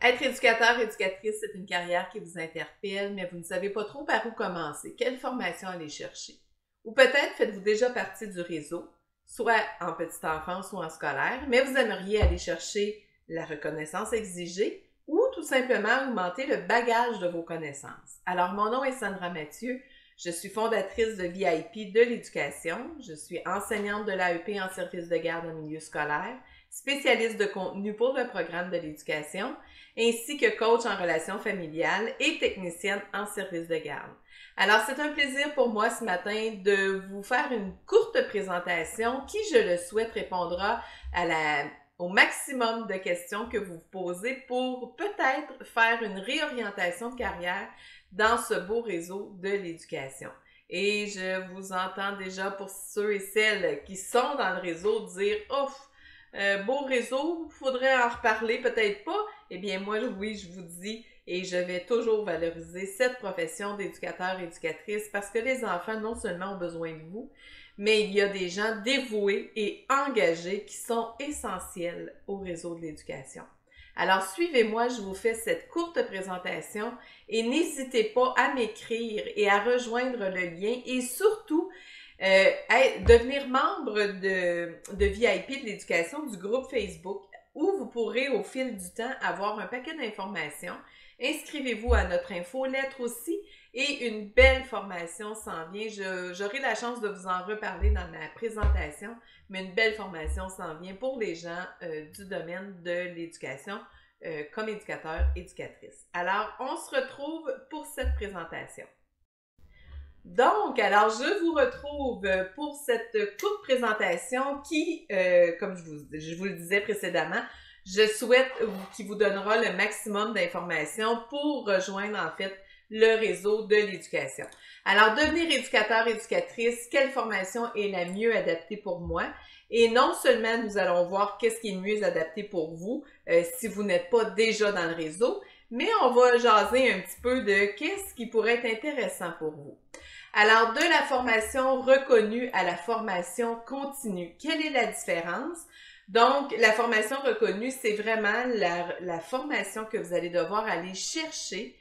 Être éducateur, éducatrice, c'est une carrière qui vous interpelle, mais vous ne savez pas trop par où commencer. Quelle formation aller chercher? Ou peut-être faites-vous déjà partie du réseau, soit en petite enfance ou en scolaire, mais vous aimeriez aller chercher la reconnaissance exigée ou tout simplement augmenter le bagage de vos connaissances. Alors, mon nom est Sandra Mathieu. Je suis fondatrice de VIP de l'éducation. Je suis enseignante de l'AEP en service de garde en milieu scolaire, spécialiste de contenu pour le programme de l'éducation, ainsi que coach en relations familiales et technicienne en service de garde. Alors, c'est un plaisir pour moi ce matin de vous faire une courte présentation qui, je le souhaite, répondra au maximum de questions que vous vous posez pour peut-être faire une réorientation de carrière dans ce beau réseau de l'éducation. Et je vous entends déjà pour ceux et celles qui sont dans le réseau dire « Ouf, beau réseau, faudrait en reparler, peut-être pas. » Eh bien, moi, oui, je vous dis, et je vais toujours valoriser cette profession d'éducateur-éducatrice parce que les enfants, non seulement ont besoin de vous, mais il y a des gens dévoués et engagés qui sont essentiels au réseau de l'éducation. Alors, suivez-moi, je vous fais cette courte présentation et n'hésitez pas à m'écrire et à rejoindre le lien et surtout, devenir membre de VIP de l'éducation du groupe Facebook où vous pourrez au fil du temps avoir un paquet d'informations. Inscrivez-vous à notre infolettre aussi et une belle formation s'en vient. J'aurai la chance de vous en reparler dans ma présentation, mais une belle formation s'en vient pour les gens du domaine de l'éducation comme éducateur, éducatrice. Alors, on se retrouve pour cette présentation. Donc, alors, je vous retrouve pour cette courte présentation qui, comme je vous le disais précédemment, je souhaite qui vous donnera le maximum d'informations pour rejoindre, en fait, le réseau de l'éducation. Alors, devenir éducateur, éducatrice, quelle formation est la mieux adaptée pour moi? Et non seulement nous allons voir qu'est-ce qui est mieux adapté pour vous si vous n'êtes pas déjà dans le réseau, mais on va jaser un petit peu de qu'est-ce qui pourrait être intéressant pour vous. Alors, de la formation reconnue à la formation continue, quelle est la différence? Donc, la formation reconnue, c'est vraiment la formation que vous allez devoir aller chercher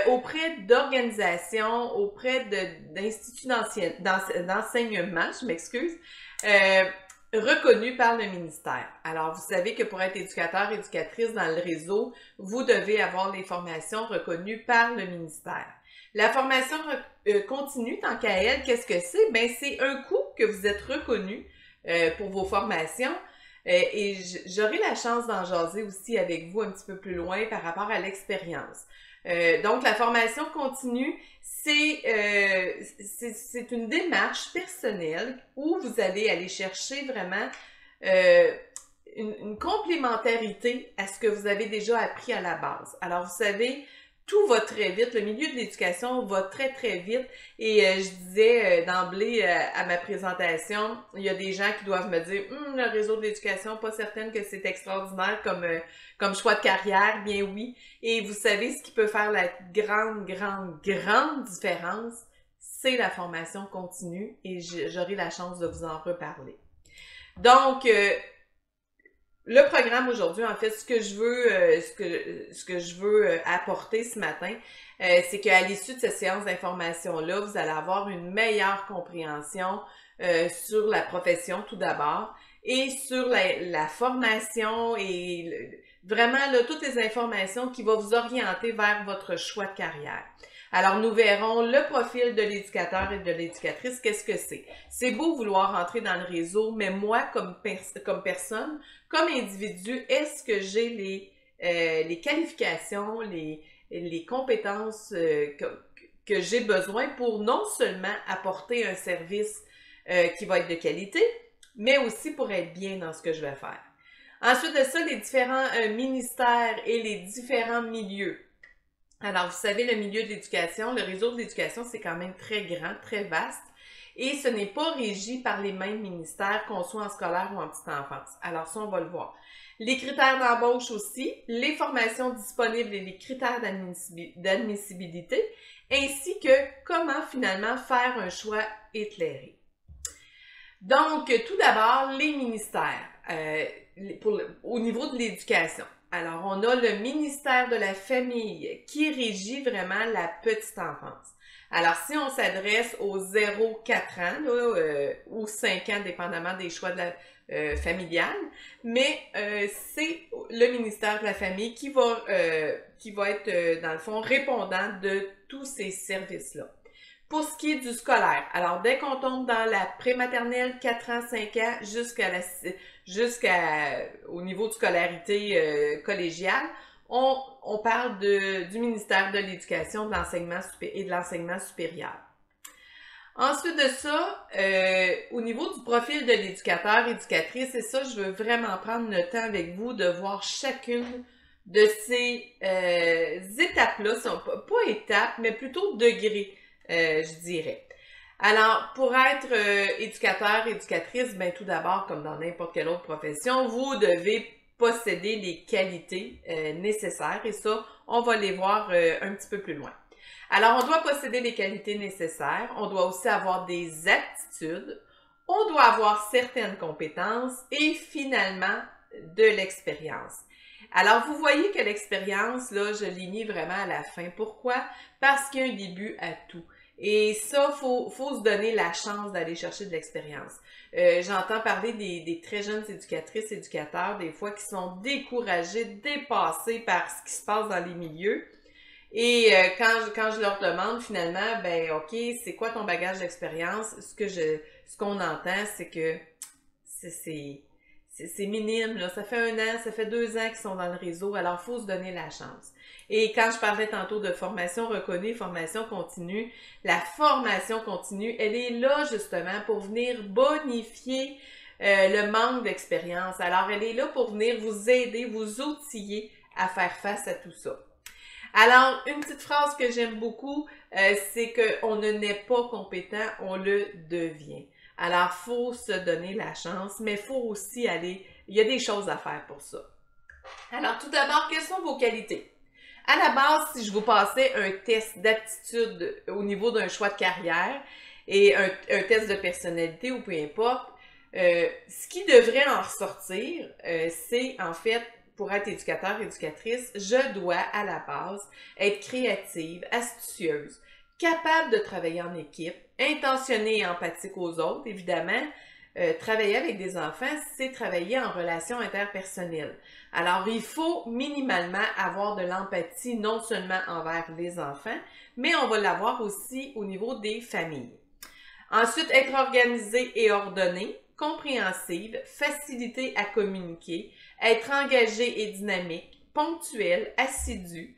auprès d'organisations, auprès d'instituts d'enseignement, je m'excuse, reconnus par le ministère. Alors, vous savez que pour être éducateur, éducatrice dans le réseau, vous devez avoir les formations reconnues par le ministère. La formation continue, tant qu'à elle, qu'est-ce que c'est? Ben, c'est un coup que vous êtes reconnu pour vos formations et j'aurai la chance d'en jaser aussi avec vous un petit peu plus loin par rapport à l'expérience. Donc, la formation continue, c'est une démarche personnelle où vous allez aller chercher vraiment une complémentarité à ce que vous avez déjà appris à la base. Alors, vous savez, tout va très vite, le milieu de l'éducation va très très vite et je disais d'emblée à ma présentation, il y a des gens qui doivent me dire le réseau de l'éducation, pas certaine que c'est extraordinaire comme choix de carrière, bien oui, et vous savez ce qui peut faire la grande différence, c'est la formation continue et j'aurai la chance de vous en reparler. Donc, le programme aujourd'hui, en fait, ce que je veux apporter ce matin, c'est qu'à l'issue de cette séance d'information-là, vous allez avoir une meilleure compréhension sur la profession tout d'abord et sur la formation et vraiment là, toutes les informations qui vont vous orienter vers votre choix de carrière. Alors, nous verrons le profil de l'éducateur et de l'éducatrice. Qu'est-ce que c'est? C'est beau vouloir entrer dans le réseau, mais moi, comme personne, comme individu, est-ce que j'ai les qualifications, les compétences que j'ai besoin pour non seulement apporter un service qui va être de qualité, mais aussi pour être bien dans ce que je vais faire. Ensuite de ça, les différents ministères et les différents milieux. Alors, vous savez, le milieu de l'éducation, le réseau de l'éducation, c'est quand même très grand, très vaste. Et ce n'est pas régi par les mêmes ministères, qu'on soit en scolaire ou en petite enfance. Alors ça, on va le voir. Les critères d'embauche aussi, les formations disponibles et les critères d'admissibilité, ainsi que comment finalement faire un choix éclairé. Donc, tout d'abord, les ministères au niveau de l'éducation. Alors, on a le ministère de la Famille qui régit vraiment la petite enfance. Alors, si on s'adresse aux 0-4 ans là, ou 5 ans, dépendamment des choix de la familiale, mais c'est le ministère de la Famille qui va être, dans le fond, répondant de tous ces services-là. Pour ce qui est du scolaire, alors dès qu'on tombe dans la prématernelle, 4 ans, 5 ans, jusqu'au niveau de scolarité collégiale, on parle du ministère de l'Éducation et de l'enseignement supérieur. Ensuite de ça, au niveau du profil de l'éducateur, éducatrice, et ça, je veux vraiment prendre le temps avec vous de voir chacune de ces étapes-là, pas étapes, mais plutôt degrés, je dirais. Alors, pour être éducateur, éducatrice, ben tout d'abord, comme dans n'importe quelle autre profession, vous devez posséder les qualités nécessaires, et ça, on va les voir un petit peu plus loin. Alors, on doit posséder les qualités nécessaires, on doit aussi avoir des aptitudes, on doit avoir certaines compétences et finalement, de l'expérience. Alors, vous voyez que l'expérience, là, je l'ai mis vraiment à la fin. Pourquoi? Parce qu'il y a un début à tout. Et ça, faut se donner la chance d'aller chercher de l'expérience. J'entends parler des très jeunes éducatrices, éducateurs, des fois, qui sont découragés, dépassés par ce qui se passe dans les milieux. Et quand je leur demande finalement, ben ok, c'est quoi ton bagage d'expérience? Ce qu'on entend, c'est que c'est minime, là. Ça fait 1 an, ça fait 2 ans qu'ils sont dans le réseau, alors il faut se donner la chance. Et quand je parlais tantôt de formation reconnue, formation continue, la formation continue, elle est là justement pour venir bonifier le manque d'expérience. Alors, elle est là pour venir vous aider, vous outiller à faire face à tout ça. Alors, une petite phrase que j'aime beaucoup, c'est qu'on ne naît pas compétent, on le devient. Alors, faut se donner la chance, mais faut aussi aller, il y a des choses à faire pour ça. Alors, tout d'abord, quelles sont vos qualités? À la base, si je vous passais un test d'aptitude au niveau d'un choix de carrière et un test de personnalité ou peu importe, ce qui devrait en ressortir, c'est en fait, pour être éducateur, éducatrice, je dois à la base être créative, astucieuse, capable de travailler en équipe, intentionnée et empathique aux autres, évidemment. Travailler avec des enfants, c'est travailler en relation interpersonnelle. Alors, il faut minimalement avoir de l'empathie, non seulement envers les enfants, mais on va l'avoir aussi au niveau des familles. Ensuite, être organisée et ordonnée, compréhensive, facilité à communiquer, être engagée et dynamique, ponctuelle, assidue,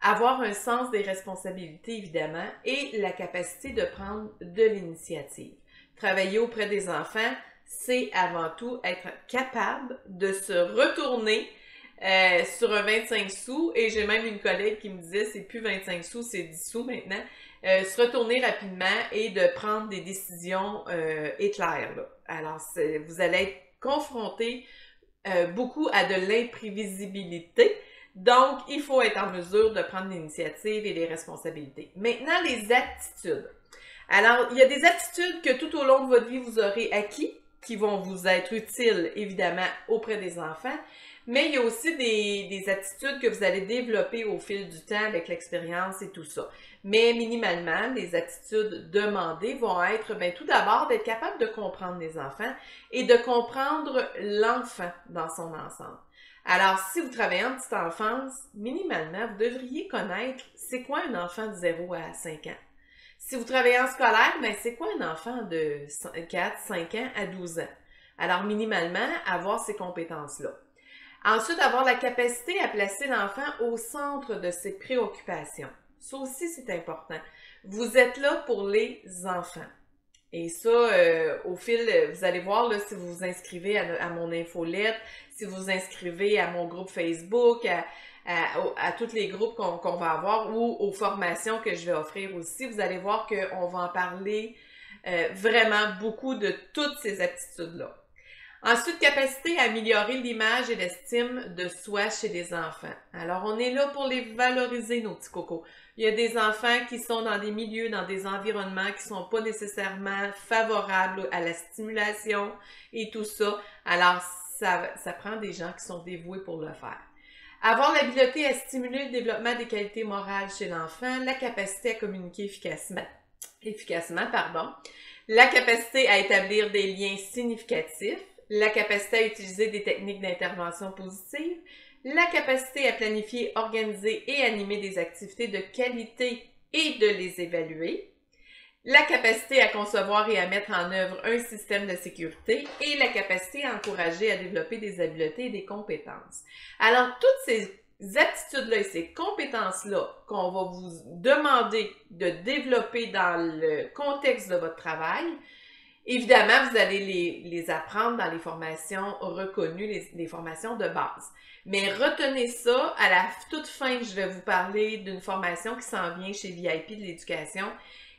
avoir un sens des responsabilités, évidemment, et la capacité de prendre de l'initiative. Travailler auprès des enfants, c'est avant tout être capable de se retourner sur un 25 sous, et j'ai même une collègue qui me disait c'est plus 25 sous, c'est 10 sous maintenant, se retourner rapidement et de prendre des décisions éclairs. Là. Alors, vous allez être confronté beaucoup à de l'imprévisibilité, donc il faut être en mesure de prendre l'initiative et les responsabilités. Maintenant, les aptitudes. Alors, il y a des aptitudes que tout au long de votre vie, vous aurez acquis, qui vont vous être utiles, évidemment, auprès des enfants, mais il y a aussi des aptitudes que vous allez développer au fil du temps avec l'expérience et tout ça. Mais minimalement, les aptitudes demandées vont être, bien, tout d'abord, d'être capable de comprendre les enfants et de comprendre l'enfant dans son ensemble. Alors, si vous travaillez en petite enfance, minimalement, vous devriez connaître c'est quoi un enfant de 0 à 5 ans. Si vous travaillez en scolaire, bien, c'est quoi un enfant de 4, 5 ans à 12 ans? Alors, minimalement, avoir ces compétences-là. Ensuite, avoir la capacité à placer l'enfant au centre de ses préoccupations. Ça aussi, c'est important. Vous êtes là pour les enfants. Et ça, au fil, vous allez voir, là, si vous vous inscrivez à mon infolette, si vous vous inscrivez à mon groupe Facebook, à tous les groupes qu'on va avoir ou aux formations que je vais offrir aussi, vous allez voir qu'on va en parler vraiment beaucoup de toutes ces aptitudes-là. Ensuite, capacité à améliorer l'image et l'estime de soi chez les enfants. Alors, on est là pour les valoriser, nos petits cocos. Il y a des enfants qui sont dans des milieux, dans des environnements qui sont pas nécessairement favorables à la stimulation et tout ça. Alors, ça prend des gens qui sont dévoués pour le faire. Avoir l'habileté à stimuler le développement des qualités morales chez l'enfant, la capacité à communiquer efficacement, la capacité à établir des liens significatifs, la capacité à utiliser des techniques d'intervention positive, la capacité à planifier, organiser et animer des activités de qualité et de les évaluer, la capacité à concevoir et à mettre en œuvre un système de sécurité et la capacité à encourager à développer des habiletés et des compétences. Alors, toutes ces aptitudes-là et ces compétences-là qu'on va vous demander de développer dans le contexte de votre travail, évidemment, vous allez les apprendre dans les formations reconnues, les formations de base. Mais retenez ça, à la toute fin, je vais vous parler d'une formation qui s'en vient chez VIP de l'éducation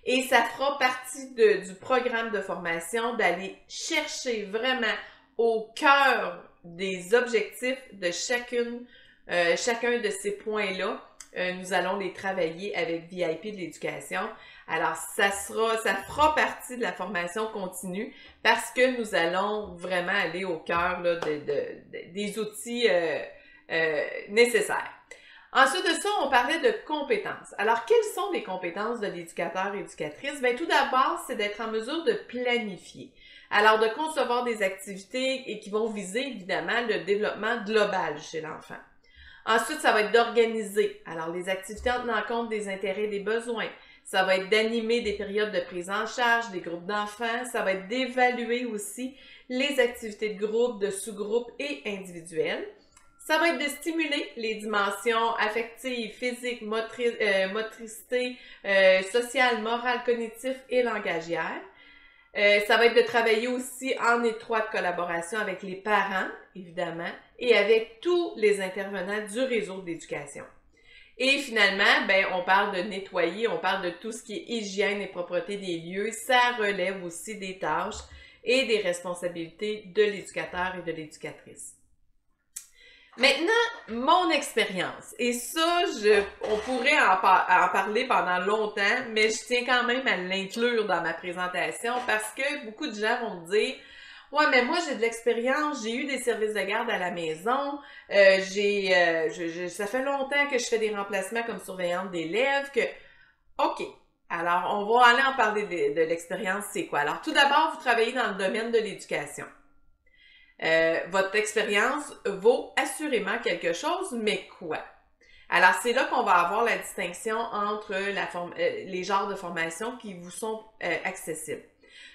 et ça fera partie du programme de formation d'aller chercher vraiment au cœur des objectifs de chacun de ces points-là. Nous allons les travailler avec VIP de l'éducation. Alors, ça fera partie de la formation continue parce que nous allons vraiment aller au cœur là, des outils nécessaires. Ensuite de ça, on parlait de compétences. Alors, quelles sont les compétences de l'éducateur-éducatrice? Bien, tout d'abord, c'est d'être en mesure de planifier. Alors, de concevoir des activités et qui vont viser, évidemment, le développement global chez l'enfant. Ensuite, ça va être d'organiser. Alors, les activités en tenant compte des intérêts et des besoins. Ça va être d'animer des périodes de prise en charge, des groupes d'enfants. Ça va être d'évaluer aussi les activités de groupe, de sous-groupe et individuelles. Ça va être de stimuler les dimensions affectives, physiques, motricité, sociale, morale, cognitive et langagière. Ça va être de travailler aussi en étroite collaboration avec les parents, évidemment, et avec tous les intervenants du réseau d'éducation. Et finalement, ben, on parle de nettoyer, on parle de tout ce qui est hygiène et propreté des lieux. Ça relève aussi des tâches et des responsabilités de l'éducateur et de l'éducatrice. Maintenant, mon expérience. Et ça, on pourrait en parler pendant longtemps, mais je tiens quand même à l'inclure dans ma présentation parce que beaucoup de gens vont me dire « Ouais, mais moi, j'ai de l'expérience, j'ai eu des services de garde à la maison, ça fait longtemps que je fais des remplacements comme surveillante d'élèves, que... » OK, alors on va aller en parler de l'expérience, c'est quoi? Alors, tout d'abord, vous travaillez dans le domaine de l'éducation. Votre expérience vaut assurément quelque chose, mais quoi? Alors, c'est là qu'on va avoir la distinction entre les genres de formation qui vous sont accessibles.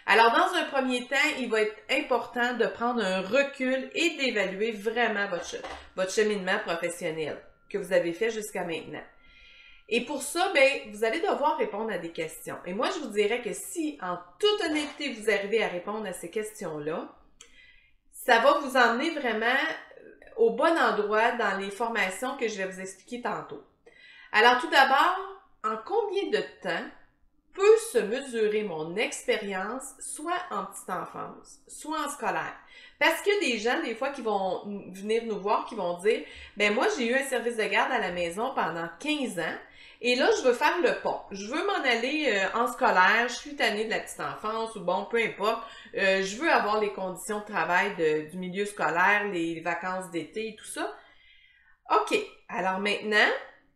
Alors, dans un premier temps, il va être important de prendre un recul et d'évaluer vraiment votre cheminement professionnel que vous avez fait jusqu'à maintenant. Et pour ça, ben, vous allez devoir répondre à des questions. Et moi, je vous dirais que si, en toute honnêteté, vous arrivez à répondre à ces questions-là, ça va vous emmener vraiment au bon endroit dans les formations que je vais vous expliquer tantôt. Alors, tout d'abord, en combien de temps peut se mesurer mon expérience, soit en petite enfance, soit en scolaire? Parce qu'il y a des gens, des fois, qui vont venir nous voir, qui vont dire « Ben moi, j'ai eu un service de garde à la maison pendant 15 ans, et là, je veux faire le pont. Je veux m'en aller en scolaire, je suis tannée de la petite enfance, ou bon, peu importe. Je veux avoir les conditions de travail du milieu scolaire, les vacances d'été et tout ça. » OK, alors maintenant,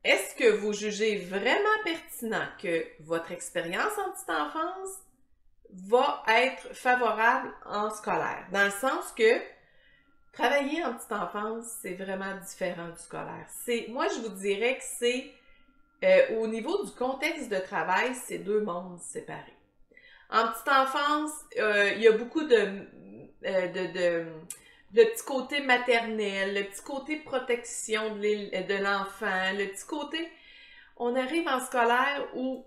est-ce que vous jugez vraiment pertinent que votre expérience en petite enfance va être favorable en scolaire? Dans le sens que travailler en petite enfance, c'est vraiment différent du scolaire. Moi, je vous dirais que c'est, au niveau du contexte de travail, c'est deux mondes séparés. En petite enfance, il y a beaucoup le petit côté maternel, le petit côté protection de l'enfant, le petit côté... On arrive en scolaire où,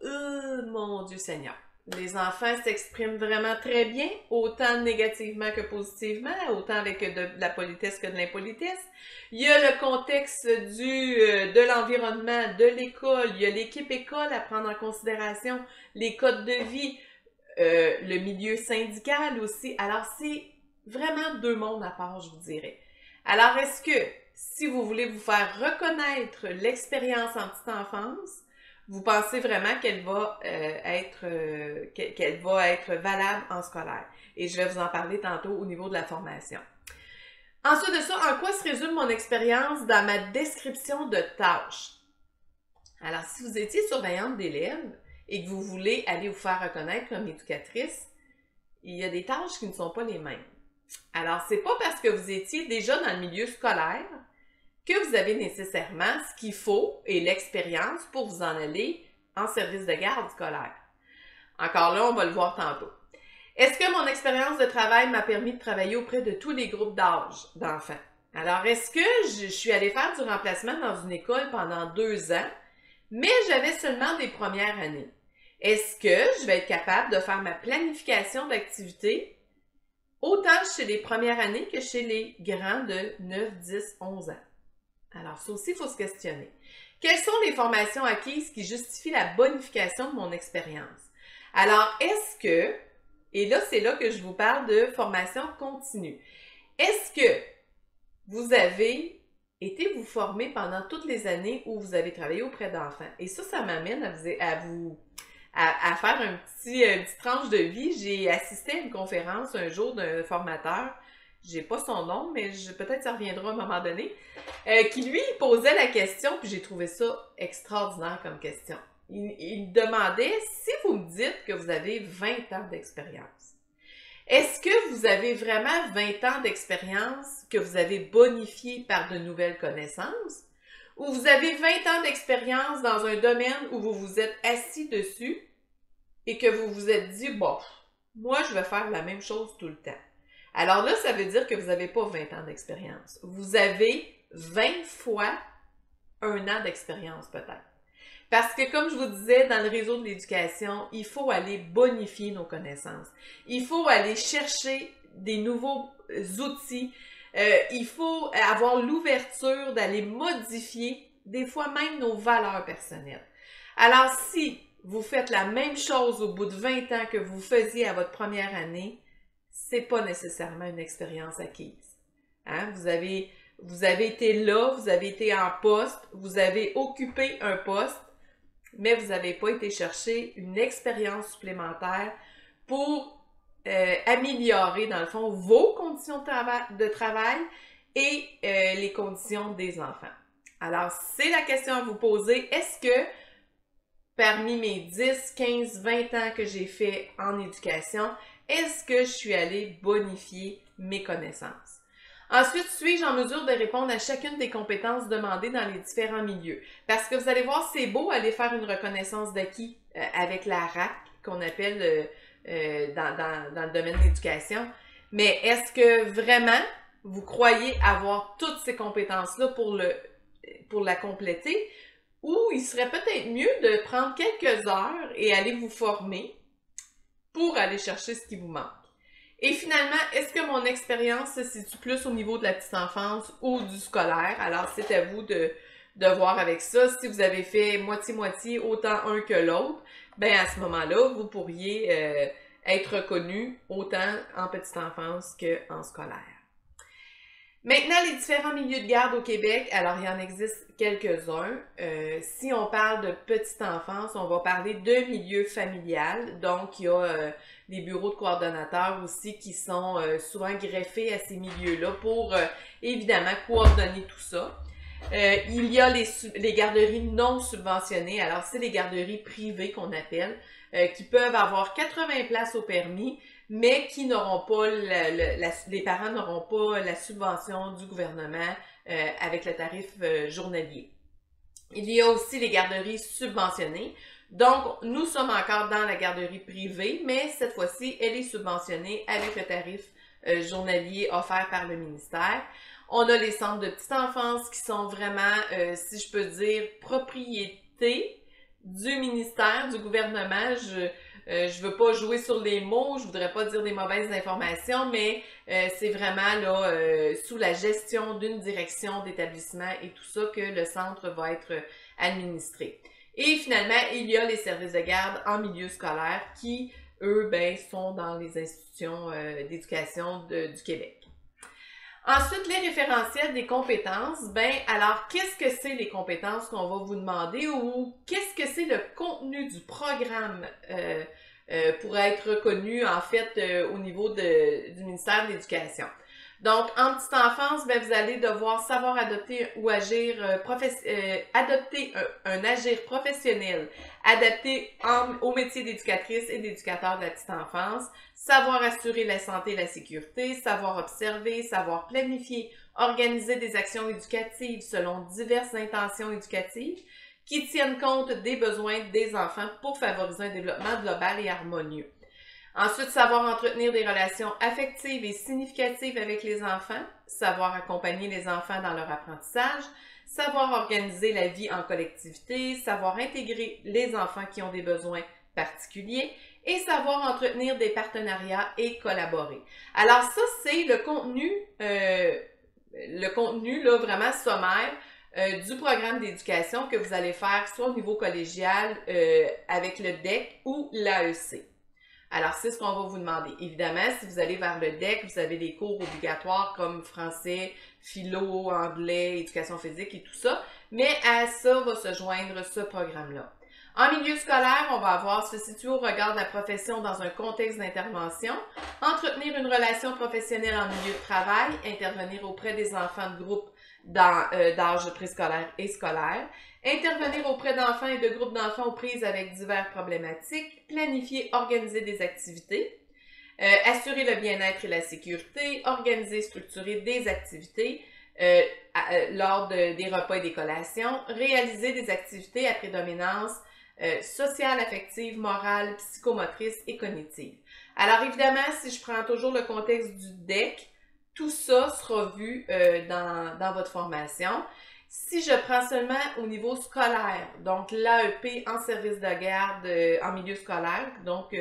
mon Dieu Seigneur, les enfants s'expriment vraiment très bien, autant négativement que positivement, autant avec de la politesse que de l'impolitesse. Il y a le contexte de l'environnement, de l'école, il y a l'équipe école à prendre en considération, les codes de vie, le milieu syndical aussi. Alors, c'est vraiment deux mondes à part, je vous dirais. Alors, est-ce que, si vous voulez vous faire reconnaître l'expérience en petite enfance, vous pensez vraiment qu'elle va être valable en scolaire? Et je vais vous en parler tantôt au niveau de la formation. Ensuite de ça, en quoi se résume mon expérience dans ma description de tâches? Alors, si vous étiez surveillante d'élèves et que vous voulez aller vous faire reconnaître comme éducatrice, il y a des tâches qui ne sont pas les mêmes. Alors, c'est pas parce que vous étiez déjà dans le milieu scolaire que vous avez nécessairement ce qu'il faut et l'expérience pour vous en aller en service de garde scolaire. Encore là, on va le voir tantôt. Est-ce que mon expérience de travail m'a permis de travailler auprès de tous les groupes d'âge d'enfants? Alors, est-ce que je suis allée faire du remplacement dans une école pendant 2 ans, mais j'avais seulement des premières années? Est-ce que je vais être capable de faire ma planification d'activités autant chez les premières années que chez les grands de 9, 10, 11 ans? Alors, ça aussi, il faut se questionner. Quelles sont les formations acquises qui justifient la bonification de mon expérience? Alors, est-ce que, et là, c'est là que je vous parle de formation continue, est-ce que vous avez été vous former pendant toutes les années où vous avez travaillé auprès d'enfants? Et ça m'amène à faire une petite tranche de vie. J'ai assisté à une conférence un jour d'un formateur, j'ai pas son nom, mais peut-être ça reviendra à un moment donné, qui lui posait la question, puis j'ai trouvé ça extraordinaire comme question. Il demandait, si vous me dites que vous avez 20 ans d'expérience, est-ce que vous avez vraiment 20 ans d'expérience que vous avez bonifié par de nouvelles connaissances? Ou vous avez 20 ans d'expérience dans un domaine où vous vous êtes assis dessus et que vous vous êtes dit, bon, moi je vais faire la même chose tout le temps. Alors là, ça veut dire que vous n'avez pas 20 ans d'expérience. Vous avez 20 fois 1 an d'expérience peut-être. Parce que comme je vous disais, dans le réseau de l'éducation, il faut aller bonifier nos connaissances. Il faut aller chercher des nouveaux outils. Il faut avoir l'ouverture d'aller modifier des fois même nos valeurs personnelles. Alors si vous faites la même chose au bout de 20 ans que vous faisiez à votre première année, c'est pas nécessairement une expérience acquise. Hein? Vous avez été là, vous avez été en poste, vous avez occupé un poste, mais vous n'avez pas été chercher une expérience supplémentaire pour améliorer, dans le fond, vos conditions de travail et les conditions des enfants. Alors, c'est la question à vous poser. Est-ce que parmi mes 10, 15, 20 ans que j'ai fait en éducation, est-ce que je suis allée bonifier mes connaissances? Ensuite, suis-je en mesure de répondre à chacune des compétences demandées dans les différents milieux? Parce que vous allez voir, c'est beau aller faire une reconnaissance d'acquis avec la RAC, qu'on appelle dans le domaine de l'éducation, mais est-ce que vraiment vous croyez avoir toutes ces compétences-là pour la compléter? Ou il serait peut-être mieux de prendre quelques heures et aller vous former pour aller chercher ce qui vous manque. Et finalement, est-ce que mon expérience se situe plus au niveau de la petite enfance ou du scolaire? Alors, c'est à vous de voir avec ça. Si vous avez fait moitié-moitié, autant un que l'autre, ben à ce moment-là, vous pourriez être reconnu autant en petite enfance qu'en scolaire. Maintenant, les différents milieux de garde au Québec, alors il y en existe quelques-uns. Si on parle de petite enfance, on va parler de milieu familial. Donc, il y a des bureaux de coordonnateurs aussi qui sont souvent greffés à ces milieux-là pour, évidemment, coordonner tout ça. Il y a les garderies non subventionnées. Alors, c'est les garderies privées qu'on appelle, qui peuvent avoir 80 places au permis, mais qui n'auront pas, les parents n'auront pas la subvention du gouvernement avec le tarif journalier. Il y a aussi les garderies subventionnées. Donc, nous sommes encore dans la garderie privée, mais cette fois-ci, elle est subventionnée avec le tarif journalier offert par le ministère. On a les centres de petite enfance qui sont vraiment, si je peux dire, propriété du ministère, du gouvernement. Je veux pas jouer sur les mots, je voudrais pas dire des mauvaises informations, mais c'est vraiment là sous la gestion d'une direction d'établissement et tout ça que le centre va être administré. Et finalement, il y a les services de garde en milieu scolaire qui, eux, sont dans les institutions d'éducation du Québec. Ensuite, les référentiels des compétences. Alors, qu'est-ce que c'est les compétences qu'on va vous demander ou qu'est-ce que c'est le contenu du programme pour être reconnu, en fait, au niveau du ministère de l'Éducation? Donc, en petite enfance, ben, vous allez devoir savoir adopter ou agir, adopter un agir professionnel adapté au métier d'éducatrice et d'éducateur de la petite enfance, savoir assurer la santé et la sécurité, savoir observer, savoir planifier, organiser des actions éducatives selon diverses intentions éducatives qui tiennent compte des besoins des enfants pour favoriser un développement global et harmonieux. Ensuite, savoir entretenir des relations affectives et significatives avec les enfants, savoir accompagner les enfants dans leur apprentissage, savoir organiser la vie en collectivité, savoir intégrer les enfants qui ont des besoins particuliers et savoir entretenir des partenariats et collaborer. Alors ça, c'est le contenu là, vraiment sommaire du programme d'éducation que vous allez faire soit au niveau collégial avec le DEC ou l'AEC. Alors, c'est ce qu'on va vous demander. Évidemment, si vous allez vers le DEC, vous avez des cours obligatoires comme français, philo, anglais, éducation physique et tout ça, mais à ça va se joindre ce programme-là. En milieu scolaire, on va avoir se situer au regard de la profession dans un contexte d'intervention, entretenir une relation professionnelle en milieu de travail, intervenir auprès des enfants de groupe d'âge préscolaire et scolaire, intervenir auprès d'enfants et de groupes d'enfants aux prises avec diverses problématiques, planifier, organiser des activités, assurer le bien-être et la sécurité, organiser, structurer des activités lors des repas et des collations, réaliser des activités à prédominance sociale, affective, morale, psychomotrice et cognitive. Alors évidemment, si je prends toujours le contexte du DEC, tout ça sera vu dans votre formation. Si je prends seulement au niveau scolaire, donc l'AEP en service de garde en milieu scolaire, donc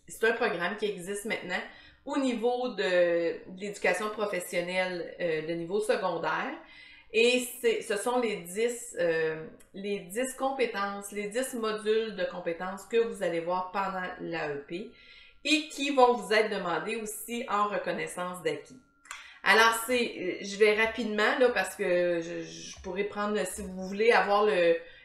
c'est un programme qui existe maintenant au niveau de l'éducation professionnelle de niveau secondaire. Et ce sont les 10 compétences, les 10 modules de compétences que vous allez voir pendant l'AEP et qui vont vous être demandés aussi en reconnaissance d'acquis. Alors, je vais rapidement, là, parce que je pourrais prendre, si vous voulez avoir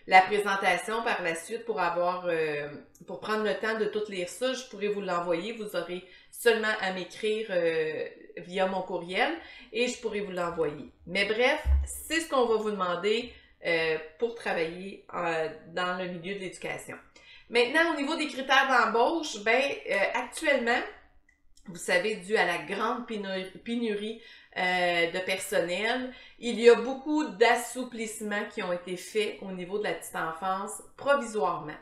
la présentation par la suite pour prendre le temps de tout lire ça, je pourrais vous l'envoyer. Vous aurez seulement à m'écrire via mon courriel et je pourrais vous l'envoyer. Mais bref, c'est ce qu'on va vous demander pour travailler dans le milieu de l'éducation. Maintenant, au niveau des critères d'embauche, actuellement, vous savez, dû à la grande pénurie de personnel, il y a beaucoup d'assouplissements qui ont été faits au niveau de la petite enfance provisoirement.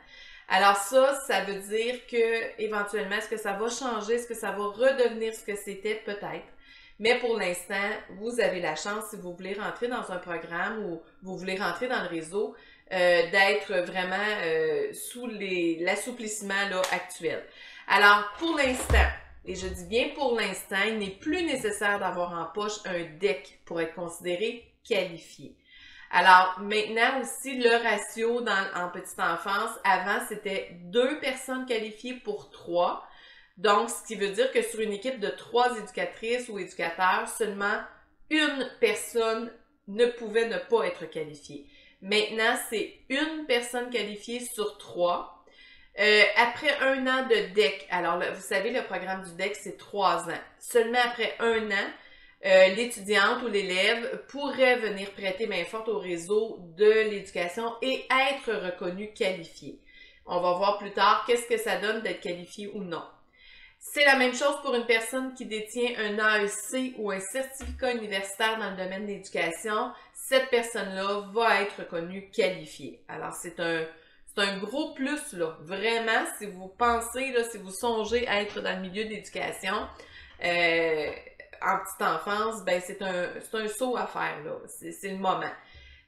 Alors ça veut dire que éventuellement, est-ce que ça va changer, est-ce que ça va redevenir ce que c'était peut-être? Mais pour l'instant, vous avez la chance, si vous voulez rentrer dans un programme ou vous voulez rentrer dans le réseau, d'être vraiment sous l'assouplissement là, actuel. Alors, pour l'instant, et je dis bien pour l'instant, il n'est plus nécessaire d'avoir en poche un DEC pour être considéré qualifié. Alors, maintenant aussi, le ratio en petite enfance, avant, c'était 2 personnes qualifiées pour 3. Donc, ce qui veut dire que sur une équipe de 3 éducatrices ou éducateurs, seulement une personne ne pouvait ne pas être qualifiée. Maintenant, c'est une personne qualifiée sur 3. Après 1 an de DEC, alors là, vous savez, le programme du DEC, c'est 3 ans. Seulement après 1 an, l'étudiante ou l'élève pourrait venir prêter main forte au réseau de l'éducation et être reconnu qualifié. On va voir plus tard qu'est-ce que ça donne d'être qualifié ou non. C'est la même chose pour une personne qui détient un AEC ou un certificat universitaire dans le domaine de l'éducation. Cette personne-là va être reconnue qualifiée. Alors, c'est un gros plus, là. Vraiment, si vous pensez, là, si vous songez à être dans le milieu de l'éducation en petite enfance, ben c'est un saut à faire, là. C'est le moment.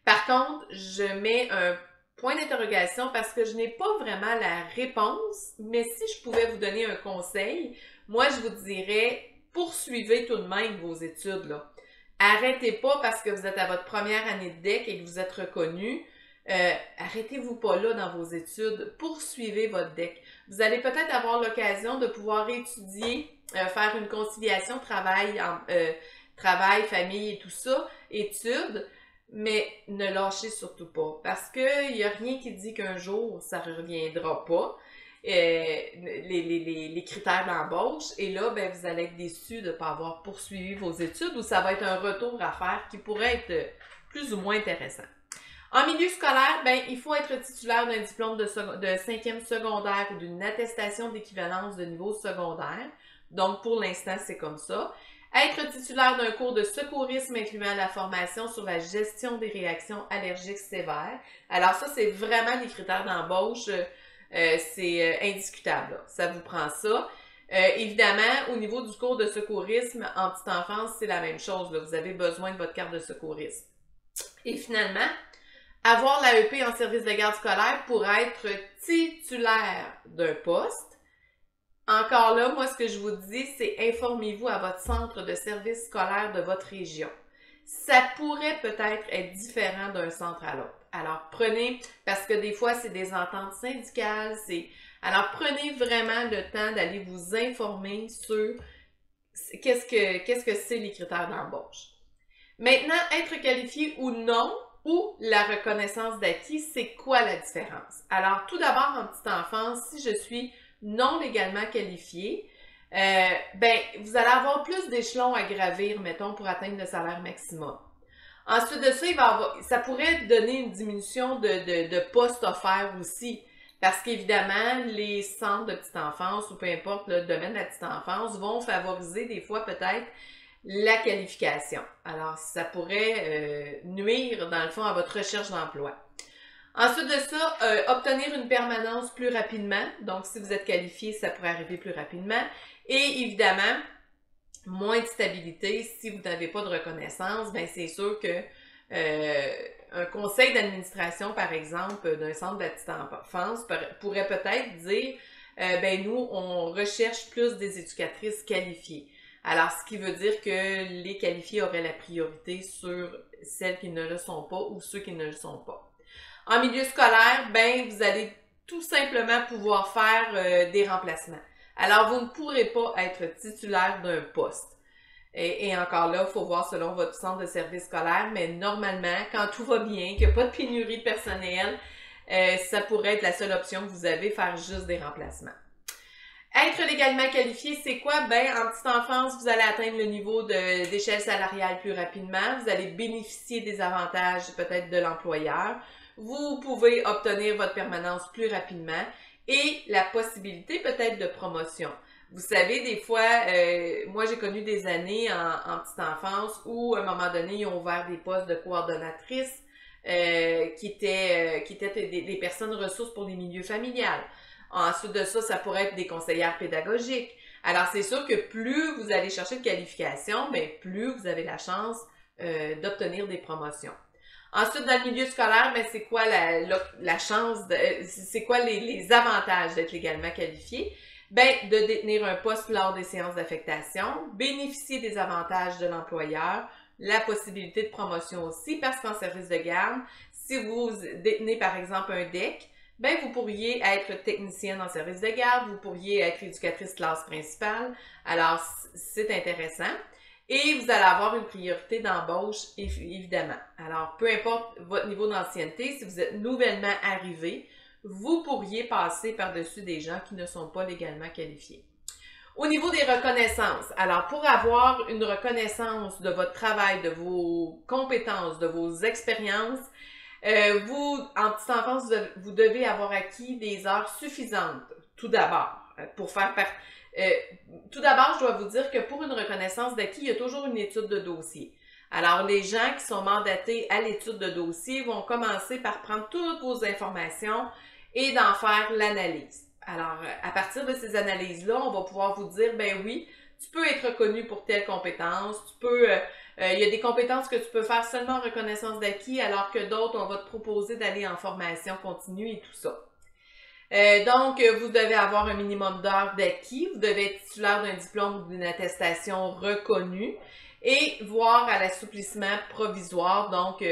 Par contre, je mets un point d'interrogation parce que je n'ai pas vraiment la réponse, mais si je pouvais vous donner un conseil, moi, je vous dirais, poursuivez tout de même vos études, là. Arrêtez pas parce que vous êtes à votre première année de DEC et que vous êtes reconnu. Arrêtez-vous pas là dans vos études, poursuivez votre DEC. Vous allez peut-être avoir l'occasion de pouvoir étudier, faire une conciliation travail, famille et tout ça, études, mais ne lâchez surtout pas parce qu'il n'y a rien qui dit qu'un jour ça ne reviendra pas. les critères d'embauche. Et là, ben, vous allez être déçu de ne pas avoir poursuivi vos études ou ça va être un retour à faire qui pourrait être plus ou moins intéressant. En milieu scolaire, ben, il faut être titulaire d'un diplôme de 5e secondaire ou d'une attestation d'équivalence de niveau secondaire. Donc, pour l'instant, c'est comme ça. Être titulaire d'un cours de secourisme incluant la formation sur la gestion des réactions allergiques sévères. Alors ça, c'est vraiment les critères d'embauche. C'est indiscutable. Là. Ça vous prend ça. Évidemment, au niveau du cours de secourisme en petite enfance, c'est la même chose. Là. Vous avez besoin de votre carte de secourisme. Et finalement, avoir l'AEP en service de garde scolaire pour être titulaire d'un poste. Encore là, moi, ce que je vous dis, c'est informez-vous à votre centre de service scolaire de votre région. Ça pourrait peut-être être différent d'un centre à l'autre. Alors, prenez, parce que des fois, c'est des ententes syndicales, alors prenez vraiment le temps d'aller vous informer sur qu'est-ce que c'est les critères d'embauche. Maintenant, être qualifié ou non, ou la reconnaissance d'acquis, c'est quoi la différence? Alors, tout d'abord, en petite enfance, si je suis non légalement qualifié, ben, vous allez avoir plus d'échelons à gravir, mettons, pour atteindre le salaire maximum. Ensuite de ça, ça pourrait donner une diminution de postes offerts aussi, parce qu'évidemment, les centres de petite enfance, ou peu importe le domaine de la petite enfance, vont favoriser des fois peut-être la qualification. Alors, ça pourrait nuire, dans le fond, à votre recherche d'emploi. Ensuite de ça, obtenir une permanence plus rapidement. Donc, si vous êtes qualifié, ça pourrait arriver plus rapidement. Et évidemment, moins de stabilité. Si vous n'avez pas de reconnaissance, ben c'est sûr que un conseil d'administration, par exemple, d'un centre de la petite enfance pourrait peut-être dire ben nous, on recherche plus des éducatrices qualifiées. Alors, ce qui veut dire que les qualifiés auraient la priorité sur celles qui ne le sont pas ou ceux qui ne le sont pas. En milieu scolaire, ben vous allez tout simplement pouvoir faire des remplacements. Alors, vous ne pourrez pas être titulaire d'un poste. Et encore là, il faut voir selon votre centre de service scolaire, mais normalement, quand tout va bien, qu'il n'y a pas de pénurie de personnel, ça pourrait être la seule option que vous avez, faire juste des remplacements. Être légalement qualifié, c'est quoi? Ben, en petite enfance, vous allez atteindre le niveau d'échelle salariale plus rapidement. Vous allez bénéficier des avantages peut-être de l'employeur. Vous pouvez obtenir votre permanence plus rapidement et la possibilité peut-être de promotion. Vous savez, des fois, moi j'ai connu des années en petite enfance où à un moment donné, ils ont ouvert des postes de coordonnatrices qui étaient des personnes ressources pour les milieux familiales. Ensuite de ça, ça pourrait être des conseillères pédagogiques. Alors, c'est sûr que plus vous allez chercher de qualification, bien, plus vous avez la chance d'obtenir des promotions. Ensuite, dans le milieu scolaire, ben, c'est quoi la chance, c'est quoi les avantages d'être légalement qualifié? Ben, de détenir un poste lors des séances d'affectation, bénéficier des avantages de l'employeur, la possibilité de promotion aussi, parce qu'en service de garde, si vous détenez par exemple un DEC, ben vous pourriez être technicienne en service de garde, vous pourriez être éducatrice classe principale, alors c'est intéressant. Et vous allez avoir une priorité d'embauche, évidemment. Alors, peu importe votre niveau d'ancienneté, si vous êtes nouvellement arrivé, vous pourriez passer par-dessus des gens qui ne sont pas légalement qualifiés. Au niveau des reconnaissances, alors pour avoir une reconnaissance de votre travail, de vos compétences, de vos expériences, vous, en petite enfance, vous devez avoir acquis des heures suffisantes, tout d'abord, pour faire partie. Tout d'abord, je dois vous dire que pour une reconnaissance d'acquis, il y a toujours une étude de dossier. Alors, les gens qui sont mandatés à l'étude de dossier vont commencer par prendre toutes vos informations et d'en faire l'analyse. Alors, à partir de ces analyses-là, on va pouvoir vous dire, ben oui, tu peux être reconnu pour telle compétence, il y a des compétences que tu peux faire seulement en reconnaissance d'acquis, alors que d'autres, on va te proposer d'aller en formation continue et tout ça. Donc, vous devez avoir un minimum d'heures d'acquis, vous devez être titulaire d'un diplôme ou d'une attestation reconnue et voir à l'assouplissement provisoire, donc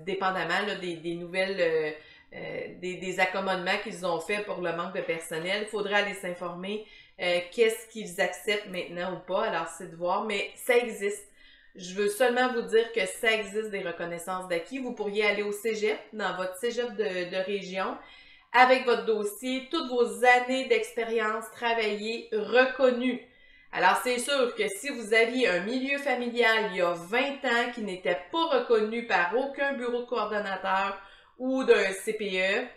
dépendamment là, des nouvelles, des accommodements qu'ils ont fait pour le manque de personnel, il faudra aller s'informer qu'est-ce qu'ils acceptent maintenant ou pas, alors c'est de voir, mais ça existe. Je veux seulement vous dire que ça existe des reconnaissances d'acquis. Vous pourriez aller au cégep, dans votre cégep de région, avec votre dossier toutes vos années d'expérience travaillée reconnues. Alors, c'est sûr que si vous aviez un milieu familial il y a 20 ans qui n'était pas reconnu par aucun bureau de coordonnateur ou d'un CPE,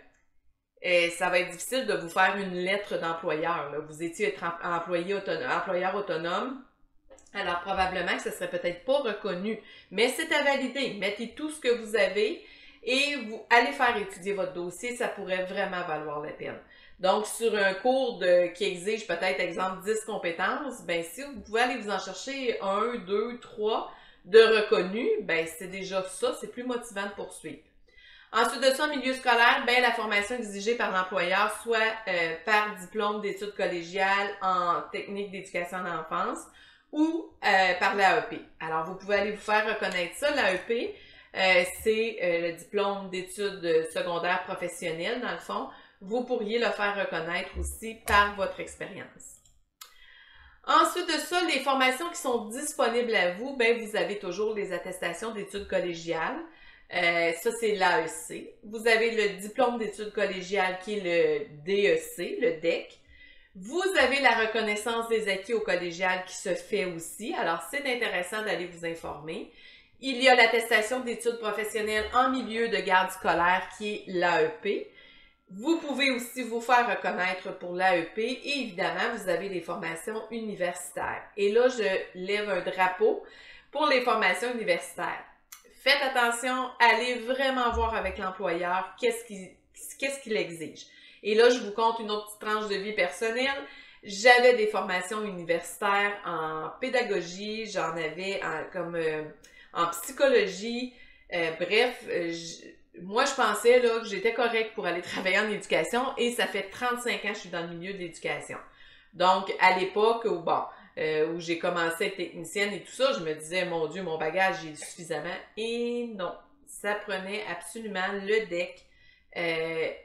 ça va être difficile de vous faire une lettre d'employeur. Vous étiez employeur autonome, alors probablement que ce serait peut-être pas reconnu, mais c'est à valider. Mettez tout ce que vous avez et vous allez faire étudier votre dossier, ça pourrait vraiment valoir la peine. Donc, sur un cours qui exige peut-être, exemple, 10 compétences, ben si vous pouvez aller vous en chercher 1, 2, 3 de reconnus, ben c'est déjà ça, c'est plus motivant de poursuivre. Ensuite de ça, en milieu scolaire, ben la formation exigée par l'employeur, soit par diplôme d'études collégiales en technique d'éducation à l'enfance ou par l'AEP. Alors, vous pouvez aller vous faire reconnaître ça. L'AEP, c'est le diplôme d'études secondaires professionnelles, dans le fond. Vous pourriez le faire reconnaître aussi par votre expérience. Ensuite de ça, les formations qui sont disponibles à vous, ben vous avez toujours les attestations d'études collégiales. Ça, c'est l'AEC. Vous avez le diplôme d'études collégiales qui est le DEC, le DEC. Vous avez la reconnaissance des acquis au collégial qui se fait aussi. Alors, c'est intéressant d'aller vous informer. Il y a l'attestation d'études professionnelles en milieu de garde scolaire qui est l'AEP. Vous pouvez aussi vous faire reconnaître pour l'AEP et évidemment, vous avez les formations universitaires. Et là, je lève un drapeau pour les formations universitaires. Faites attention, allez vraiment voir avec l'employeur qu'est-ce qu'il exige. Et là, je vous compte une autre petite tranche de vie personnelle. J'avais des formations universitaires en pédagogie, j'en avais en psychologie. Moi, je pensais là, que j'étais correcte pour aller travailler en éducation et ça fait 35 ans que je suis dans le milieu de l'éducation. Donc, à l'époque où j'ai commencé à être technicienne et tout ça, je me disais, mon Dieu, mon bagage, j'ai suffisamment. Et non, ça prenait absolument le DEC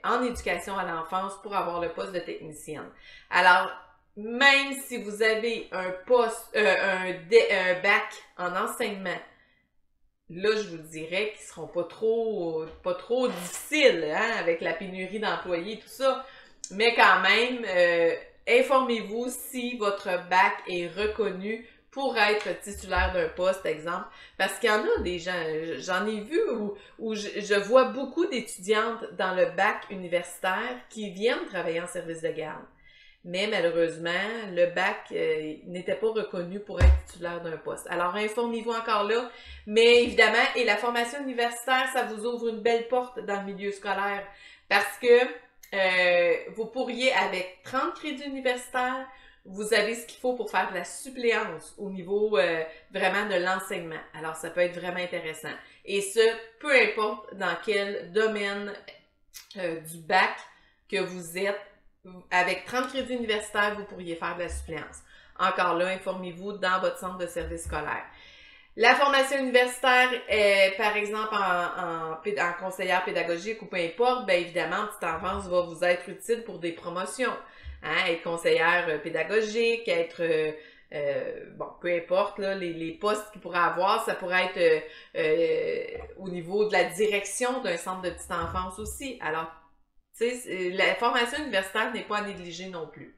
en éducation à l'enfance pour avoir le poste de technicienne. Alors, même si vous avez un bac en enseignement, là, je vous dirais qu'ils seront pas trop difficiles, hein, avec la pénurie d'employés et tout ça. Mais quand même, informez-vous si votre bac est reconnu pour être titulaire d'un poste, exemple. Parce qu'il y en a des gens, j'en ai vu où je vois beaucoup d'étudiantes dans le bac universitaire qui viennent travailler en service de garde. Mais malheureusement, le bac n'était pas reconnu pour être titulaire d'un poste. Alors, informez-vous encore là. Mais évidemment, et la formation universitaire, ça vous ouvre une belle porte dans le milieu scolaire parce que vous pourriez, avec 30 crédits universitaires, vous avez ce qu'il faut pour faire de la suppléance au niveau vraiment de l'enseignement. Alors, ça peut être vraiment intéressant. Et ce, peu importe dans quel domaine du bac que vous êtes, avec 30 crédits universitaires, vous pourriez faire de la suppléance. Encore là, informez-vous dans votre centre de service scolaire. La formation universitaire, par exemple, en conseillère pédagogique ou peu importe, bien évidemment, petite enfance va vous être utile pour des promotions. Hein, être conseillère pédagogique, être, peu importe, là, les postes qu'il pourrait avoir, ça pourrait être au niveau de la direction d'un centre de petite enfance aussi. Alors, la formation universitaire n'est pas à négliger non plus.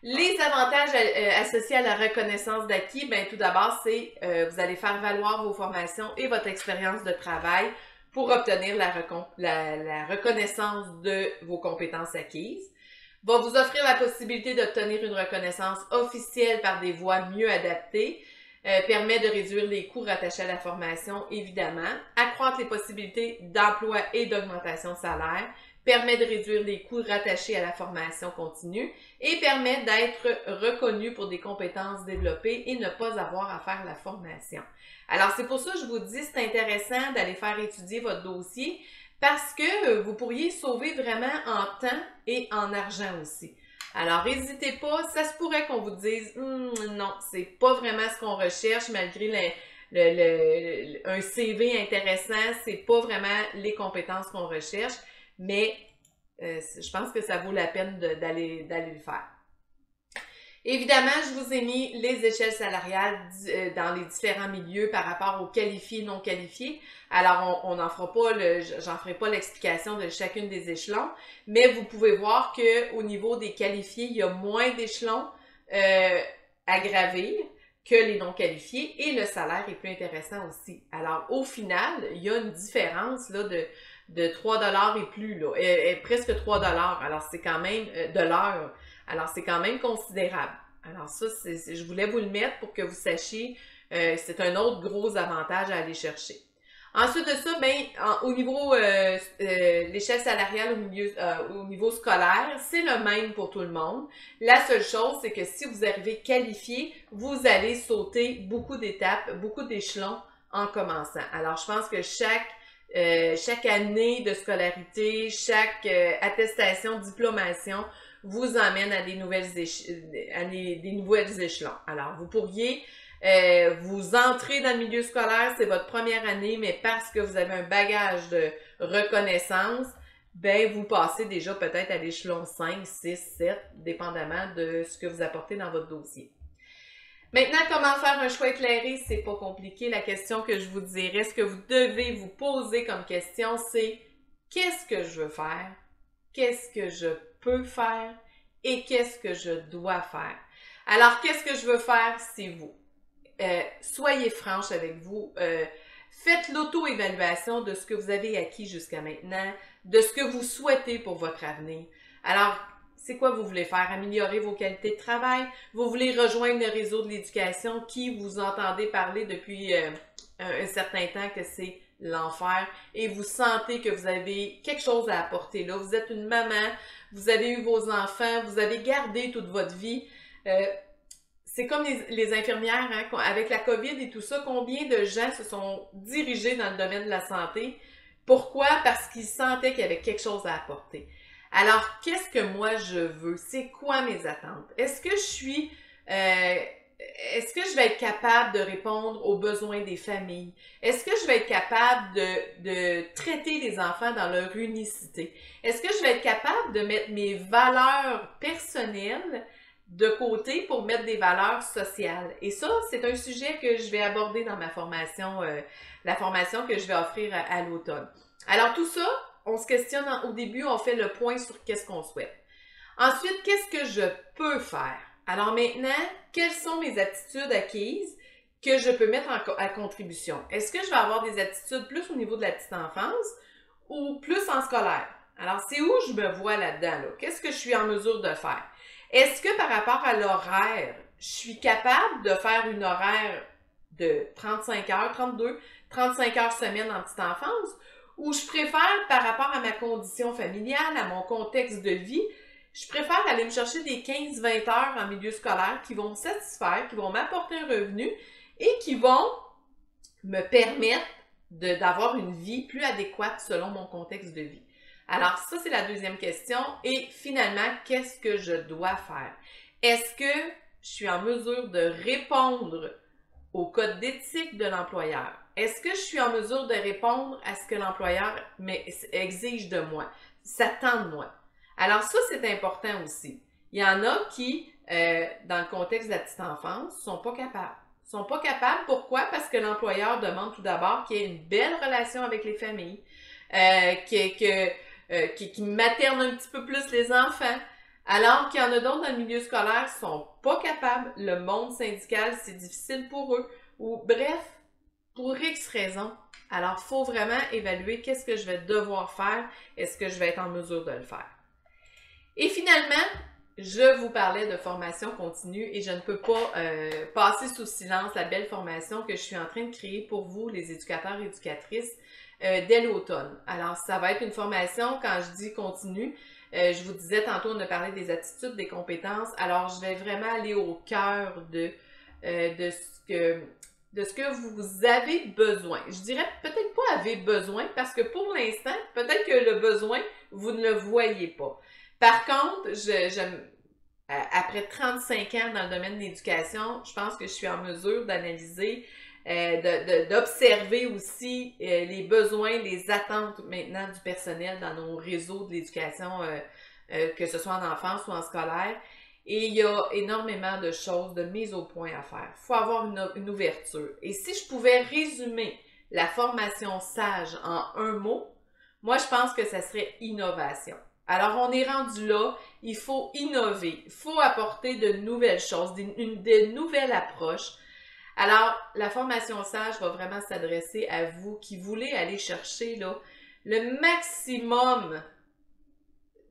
Les avantages associés à la reconnaissance d'acquis, bien tout d'abord, c'est vous allez faire valoir vos formations et votre expérience de travail pour obtenir la reconnaissance de vos compétences acquises. Va vous offrir la possibilité d'obtenir une reconnaissance officielle par des voies mieux adaptées, permet de réduire les coûts rattachés à la formation, évidemment, accroître les possibilités d'emploi et d'augmentation de salaire, permet de réduire les coûts rattachés à la formation continue et permet d'être reconnu pour des compétences développées et ne pas avoir à faire la formation. Alors, c'est pour ça que je vous dis, c'est intéressant d'aller faire étudier votre dossier parce que vous pourriez sauver vraiment en temps et en argent aussi. Alors, n'hésitez pas, ça se pourrait qu'on vous dise non, c'est pas vraiment ce qu'on recherche malgré un CV intéressant, c'est pas vraiment les compétences qu'on recherche. Mais je pense que ça vaut la peine d'aller le faire. Évidemment, je vous ai mis les échelles salariales dans les différents milieux par rapport aux qualifiés et non qualifiés. Alors, on n'en fera pas, j'en ferai pas l'explication de chacune des échelons, mais vous pouvez voir que au niveau des qualifiés, il y a moins d'échelons à gravir que les non qualifiés et le salaire est plus intéressant aussi. Alors, au final, il y a une différence là de 3 et plus, là, presque 3 alors c'est quand même de l'heure. Alors, c'est quand même considérable. Alors ça, je voulais vous le mettre pour que vous sachiez, c'est un autre gros avantage à aller chercher. Ensuite de ça, au niveau l'échelle salariale au niveau scolaire, c'est le même pour tout le monde. La seule chose, c'est que si vous arrivez qualifié, vous allez sauter beaucoup d'étapes, beaucoup d'échelons en commençant. Alors, je pense que chaque année de scolarité, chaque attestation, diplomation, vous emmène à des nouveaux échelons. Alors, vous pourriez vous entrez dans le milieu scolaire, c'est votre première année, mais parce que vous avez un bagage de reconnaissance, ben vous passez déjà peut-être à l'échelon 5, 6, 7, dépendamment de ce que vous apportez dans votre dossier. Maintenant, comment faire un choix éclairé? C'est pas compliqué. La question que je vous dirais, ce que vous devez vous poser comme question, c'est qu'est-ce que je veux faire? Qu'est-ce que je peux faire? Et qu'est-ce que je dois faire? Alors, qu'est-ce que je veux faire? C'est vous. Soyez franche avec vous. Faites l'auto-évaluation de ce que vous avez acquis jusqu'à maintenant, de ce que vous souhaitez pour votre avenir. Alors, c'est quoi vous voulez faire? Améliorer vos qualités de travail? Vous voulez rejoindre le réseau de l'éducation qui vous entendez parler depuis un certain temps que c'est l'enfer et vous sentez que vous avez quelque chose à apporter là. Vous êtes une maman, vous avez eu vos enfants, vous avez gardé toute votre vie. C'est comme les infirmières, hein, avec la COVID et tout ça, combien de gens se sont dirigés dans le domaine de la santé? Pourquoi? Parce qu'ils sentaient qu'il y avait quelque chose à apporter. Alors, qu'est-ce que moi je veux? C'est quoi mes attentes? Est-ce que je vais être capable de répondre aux besoins des familles? Est-ce que je vais être capable de traiter les enfants dans leur unicité? Est-ce que je vais être capable de mettre mes valeurs personnelles de côté pour mettre des valeurs sociales? Et ça, c'est un sujet que je vais aborder dans ma formation, la formation que je vais offrir à l'automne. Alors tout ça, on se questionne au début, on fait le point sur qu'est-ce qu'on souhaite. Ensuite, qu'est-ce que je peux faire? Alors maintenant, quelles sont mes aptitudes acquises que je peux mettre à contribution? Est-ce que je vais avoir des aptitudes plus au niveau de la petite enfance ou plus en scolaire? Alors, c'est où je me vois là-dedans, là? Qu'est-ce que je suis en mesure de faire? Est-ce que par rapport à l'horaire, je suis capable de faire une horaire de 35 heures, 32, 35 heures semaine en petite enfance? Ou je préfère, par rapport à ma condition familiale, à mon contexte de vie, je préfère aller me chercher des 15-20 heures en milieu scolaire qui vont me satisfaire, qui vont m'apporter un revenu et qui vont me permettre d'avoir une vie plus adéquate selon mon contexte de vie. Alors, ça, c'est la deuxième question. Et finalement, qu'est-ce que je dois faire? Est-ce que je suis en mesure de répondre au code d'éthique de l'employeur? Est-ce que je suis en mesure de répondre à ce que l'employeur exige de moi, s'attend de moi? Alors ça, c'est important aussi. Il y en a qui, dans le contexte de la petite enfance, sont pas capables. Ils sont pas capables, pourquoi? Parce que l'employeur demande tout d'abord qu'il y ait une belle relation avec les familles, qui materne un petit peu plus les enfants. Alors qu'il y en a d'autres dans le milieu scolaire qui sont pas capables, le monde syndical, c'est difficile pour eux, ou bref, pour X raisons. Alors, il faut vraiment évaluer qu'est-ce que je vais devoir faire, est-ce que je vais être en mesure de le faire. Et finalement, je vous parlais de formation continue et je ne peux pas passer sous silence la belle formation que je suis en train de créer pour vous, les éducateurs et éducatrices, dès l'automne. Alors, ça va être une formation, quand je dis continue, je vous disais tantôt, on a parlé des attitudes, des compétences. Alors, je vais vraiment aller au cœur de ce que vous avez besoin. Je dirais peut-être pas avez besoin, parce que pour l'instant, peut-être que le besoin, vous ne le voyez pas. Par contre, après 35 ans dans le domaine de l'éducation, je pense que je suis en mesure d'analyser, d'observer aussi les besoins, les attentes maintenant du personnel dans nos réseaux de l'éducation, que ce soit en enfance ou en scolaire. et il y a énormément de choses, de mise au point à faire. Il faut avoir une ouverture. Et si je pouvais résumer la formation SAGE en un mot, moi je pense que ça serait innovation. Alors on est rendu là, il faut innover, il faut apporter de nouvelles choses, de nouvelles approches. Alors la formation SAGE va vraiment s'adresser à vous qui voulez aller chercher là, le maximum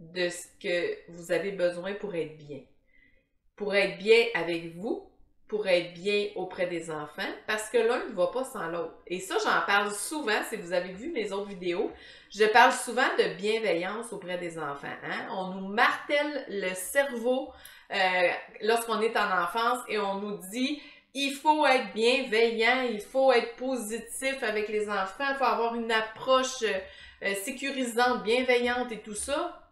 de ce que vous avez besoin pour être bien. Pour être bien avec vous, pour être bien auprès des enfants, parce que l'un ne va pas sans l'autre. Et ça, j'en parle souvent, si vous avez vu mes autres vidéos, je parle souvent de bienveillance auprès des enfants. Hein? On nous martèle le cerveau lorsqu'on est en enfance et on nous dit il faut être bienveillant, il faut être positif avec les enfants, il faut avoir une approche sécurisante, bienveillante et tout ça.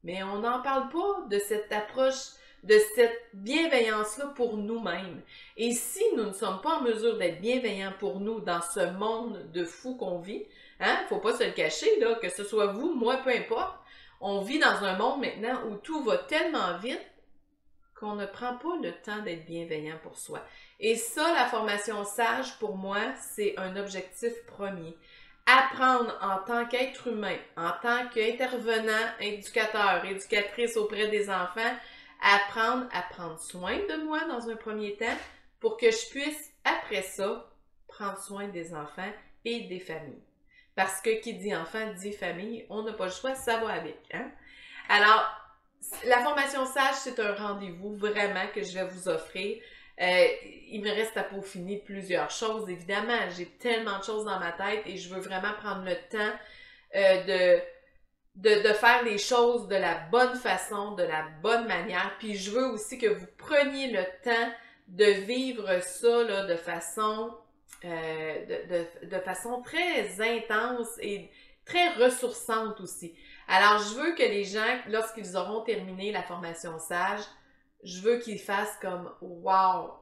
Mais on n'en parle pas de cette approche, de cette bienveillance-là pour nous-mêmes. Et si nous ne sommes pas en mesure d'être bienveillants pour nous dans ce monde de fous qu'on vit, hein, faut pas se le cacher, là, que ce soit vous, moi, peu importe, on vit dans un monde maintenant où tout va tellement vite qu'on ne prend pas le temps d'être bienveillant pour soi. Et ça, la formation SAGE, pour moi, c'est un objectif premier. Apprendre en tant qu'être humain, en tant qu'intervenant, éducateur, éducatrice auprès des enfants, apprendre à prendre soin de moi dans un premier temps pour que je puisse, après ça, prendre soin des enfants et des familles. Parce que qui dit enfant dit famille, on n'a pas le choix, ça va avec. Hein? Alors, la formation SAGE, c'est un rendez-vous vraiment que je vais vous offrir. Il me reste à peaufiner plusieurs choses, évidemment. J'ai tellement de choses dans ma tête et je veux vraiment prendre le temps de faire les choses de la bonne façon, de la bonne manière. Puis je veux aussi que vous preniez le temps de vivre ça là, de façon très intense et très ressourçante aussi. Alors, je veux que les gens, lorsqu'ils auront terminé la formation SAGE, je veux qu'ils fassent comme « Wow!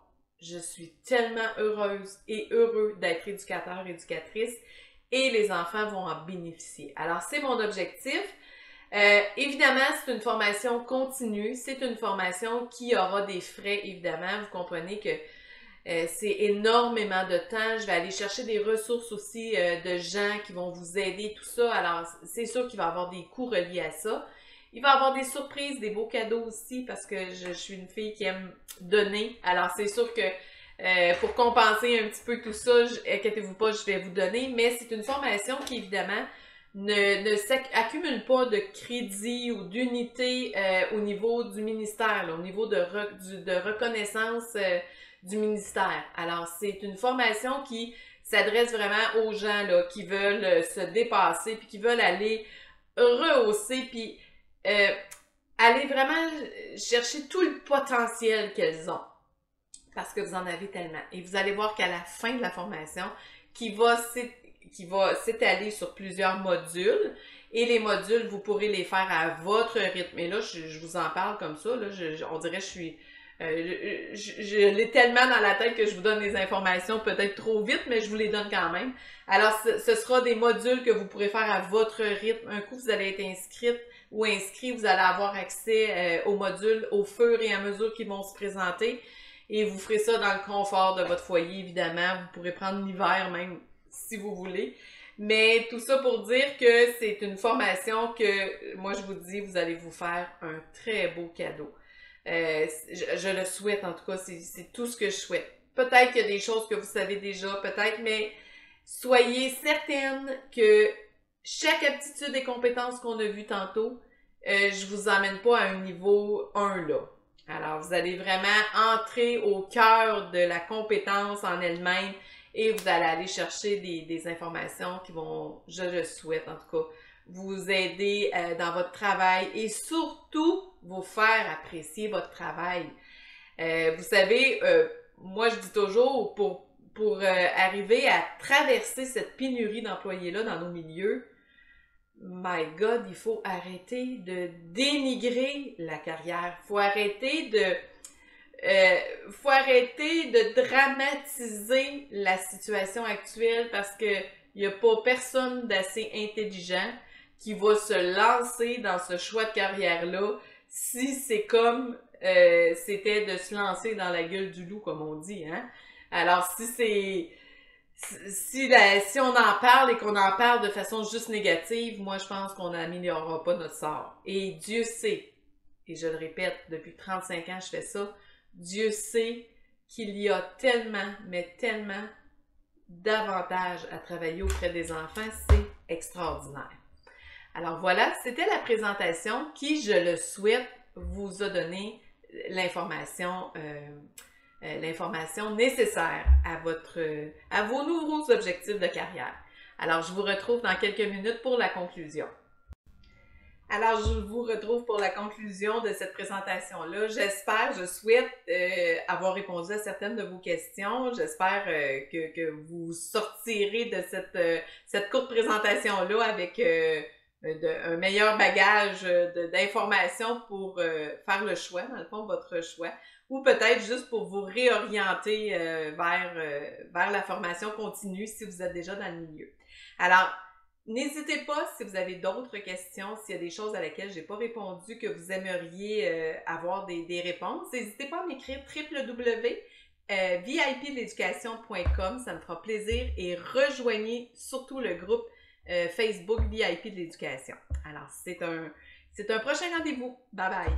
Je suis tellement heureuse et heureux d'être éducateur, éducatrice et les enfants vont en bénéficier. » Alors, c'est mon objectif. Évidemment, c'est une formation continue. C'est une formation qui aura des frais, évidemment. Vous comprenez que c'est énormément de temps. Je vais aller chercher des ressources aussi de gens qui vont vous aider, tout ça. Alors, c'est sûr qu'il va y avoir des coûts reliés à ça. Il va y avoir des surprises, des beaux cadeaux aussi, parce que je suis une fille qui aime donner. Alors, c'est sûr que pour compenser un petit peu tout ça, inquiétez-vous pas, je vais vous donner. Mais c'est une formation qui, évidemment, ne s'accumule pas de crédits ou d'unités au niveau du ministère, là, au niveau de reconnaissance du ministère. Alors, c'est une formation qui s'adresse vraiment aux gens là, qui veulent se dépasser, puis qui veulent aller rehausser, puis aller vraiment chercher tout le potentiel qu'elles ont. Parce que vous en avez tellement. Et vous allez voir qu'à la fin de la formation, qui va s'étaler sur plusieurs modules, et les modules, vous pourrez les faire à votre rythme. Et là, je vous en parle comme ça, là, on dirait que je suis... je l'ai tellement dans la tête que je vous donne les informations peut-être trop vite, mais je vous les donne quand même. Alors, ce sera des modules que vous pourrez faire à votre rythme. Un coup, vous allez être inscrite ou inscrit, vous allez avoir accès aux modules au fur et à mesure qu'ils vont se présenter. Et vous ferez ça dans le confort de votre foyer, évidemment. Vous pourrez prendre l'hiver même, si vous voulez. Mais tout ça pour dire que c'est une formation que, moi je vous dis, vous allez vous faire un très beau cadeau. Je le souhaite, en tout cas, c'est tout ce que je souhaite. Peut-être qu'il y a des choses que vous savez déjà, peut-être, mais soyez certaine que chaque aptitude et compétence qu'on a vu tantôt, je vous emmène pas à un niveau 1 là. Alors, vous allez vraiment entrer au cœur de la compétence en elle-même et vous allez aller chercher des informations qui vont, je le souhaite en tout cas, vous aider dans votre travail et surtout vous faire apprécier votre travail. Vous savez, moi je dis toujours, pour arriver à traverser cette pénurie d'employés-là dans nos milieux, my God, il faut arrêter de dénigrer la carrière. Il faut arrêter de dramatiser la situation actuelle parce que il n'y a pas personne d'assez intelligent qui va se lancer dans ce choix de carrière-là si c'est comme c'était de se lancer dans la gueule du loup, comme on dit, hein. Alors, si on en parle et qu'on en parle de façon juste négative, moi, je pense qu'on n'améliorera pas notre sort. Et Dieu sait, et je le répète, depuis 35 ans, je fais ça, Dieu sait qu'il y a tellement, mais tellement d'avantages à travailler auprès des enfants, c'est extraordinaire. Alors voilà, c'était la présentation qui, je le souhaite, vous a donné l'information nécessaire à vos nouveaux objectifs de carrière. Alors, je vous retrouve dans quelques minutes pour la conclusion. Alors, je vous retrouve pour la conclusion de cette présentation-là. Je souhaite avoir répondu à certaines de vos questions. J'espère que vous sortirez de cette courte présentation-là avec un meilleur bagage d'informations pour faire le choix, dans le fond, votre choix, ou peut-être juste pour vous réorienter vers la formation continue si vous êtes déjà dans le milieu. Alors, n'hésitez pas si vous avez d'autres questions, s'il y a des choses à laquelle j'ai pas répondu, que vous aimeriez avoir des réponses, n'hésitez pas à m'écrire www.vipdeléducation.com, ça me fera plaisir, et rejoignez surtout le groupe Facebook VIP de l'éducation. Alors, c'est un prochain rendez-vous. Bye bye!